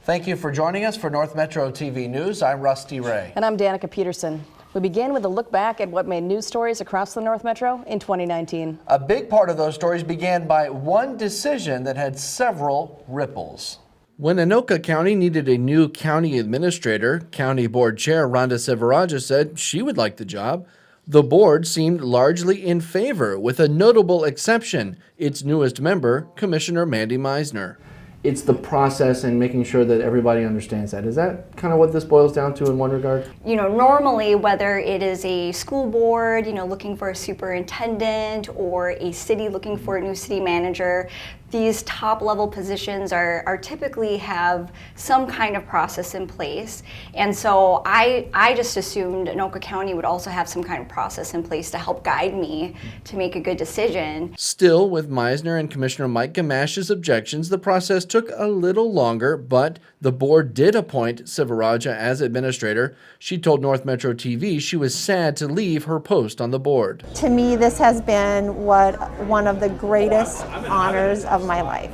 Thank you for joining us for North Metro TV News. I'm Rusty Ray. And I'm Danica Peterson. We begin with a look back at what made news stories across the North Metro in 2019. A big part of those stories began by one decision that had several ripples. When Anoka County needed a new county administrator, County Board Chair Rhonda Silveraja said she would like the job. The board seemed largely in favor, with a notable exception, its newest member, Commissioner Mandy Meisner. It's the process and making sure that everybody understands that. Is that kind of what this boils down to in one regard? You know, normally whether it is a school board, looking for a superintendent, or a city looking for a new city manager, these top level positions are typically have some kind of process in place. And so I just assumed Anoka County would also have some kind of process in place to help guide me to make a good decision. Still, with Meisner and Commissioner Mike Gamash's objections, the process took a little longer, but the board did appoint Silveraja as administrator. She told North Metro TV she was sad to leave her post on the board. To me, this has been one of the greatest honors of my life.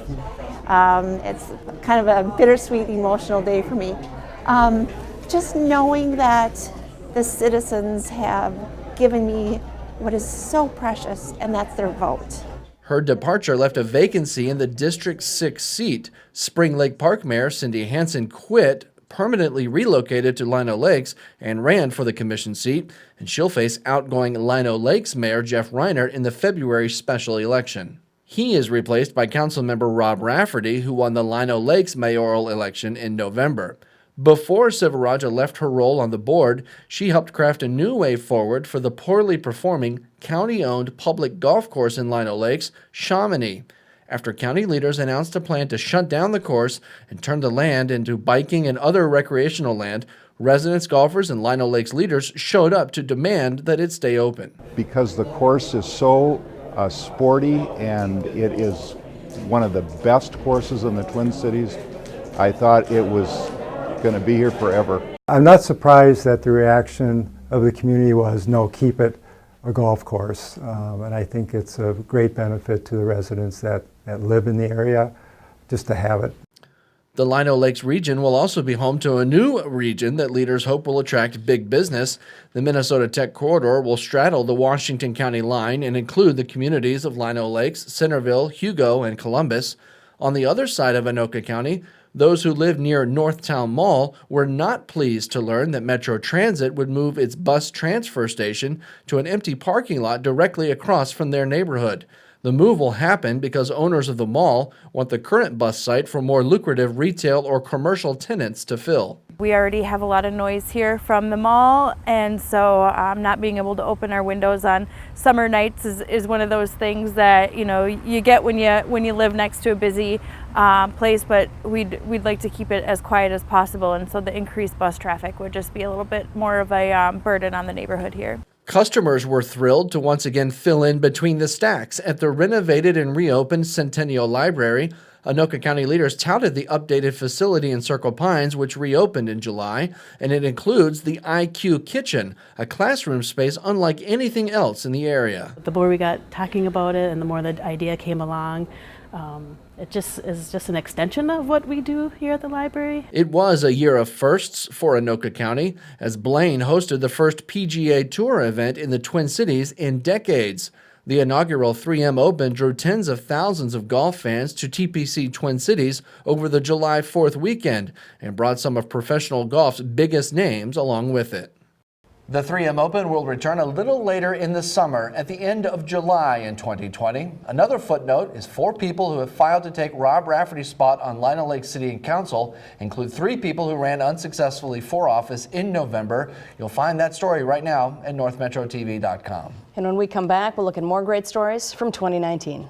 It's kind of a bittersweet, emotional day for me. Just knowing that the citizens have given me what is so precious, and that's their vote. Her departure left a vacancy in the District 6 seat. Spring Lake Park Mayor Cindy Hansen quit, permanently relocated to Lino Lakes, and ran for the commission seat, and she'll face outgoing Lino Lakes Mayor Jeff Reiner in the February special election. He is replaced by Councilmember Rob Rafferty, who won the Lino Lakes mayoral election in November. Before Silveraja left her role on the board, she helped craft a new way forward for the poorly performing, county-owned public golf course in Lino Lakes, Chamonix. After county leaders announced a plan to shut down the course and turn the land into biking and other recreational land, residents, golfers, and Lino Lakes leaders showed up to demand that it stay open. Because the course is so sporty and it is one of the best courses in the Twin Cities, I thought it was going to be here forever. I'm not surprised that the reaction of the community was, no, keep it a golf course. And I think it's a great benefit to the residents that live in the area just to have it. The Lino Lakes region will also be home to a new region that leaders hope will attract big business. The Minnesota Tech Corridor will straddle the Washington County line and include the communities of Lino Lakes, Centerville, Hugo, and Columbus. On the other side of Anoka County, those who live near Northtown Mall were not pleased to learn that Metro Transit would move its bus transfer station to an empty parking lot directly across from their neighborhood. The move will happen because owners of the mall want the current bus site for more lucrative retail or commercial tenants to fill. We already have a lot of noise here from the mall, and so not being able to open our windows on summer nights is one of those things that you get when you live next to a busy place, but we'd like to keep it as quiet as possible, and so the increased bus traffic would just be a little bit more of a burden on the neighborhood here. Customers were thrilled to once again fill in between the stacks at the renovated and reopened Centennial Library. Anoka County leaders touted the updated facility in Circle Pines, which reopened in July, and it includes the IQ Kitchen, a classroom space unlike anything else in the area. The more we got talking about it and the more the idea came along, it just is just an extension of what we do here at the library. It was a year of firsts for Anoka County, as Blaine hosted the first PGA Tour event in the Twin Cities in decades. The inaugural 3M Open drew tens of thousands of golf fans to TPC Twin Cities over the July 4th weekend and brought some of professional golf's biggest names along with it. The 3M Open will return a little later in the summer at the end of July in 2020. Another footnote is 4 people who have filed to take Rob Rafferty's spot on Lino Lakes City and Council include 3 people who ran unsuccessfully for office in November. You'll find that story right now at northmetrotv.com. And when we come back, we'll look at more great stories from 2019.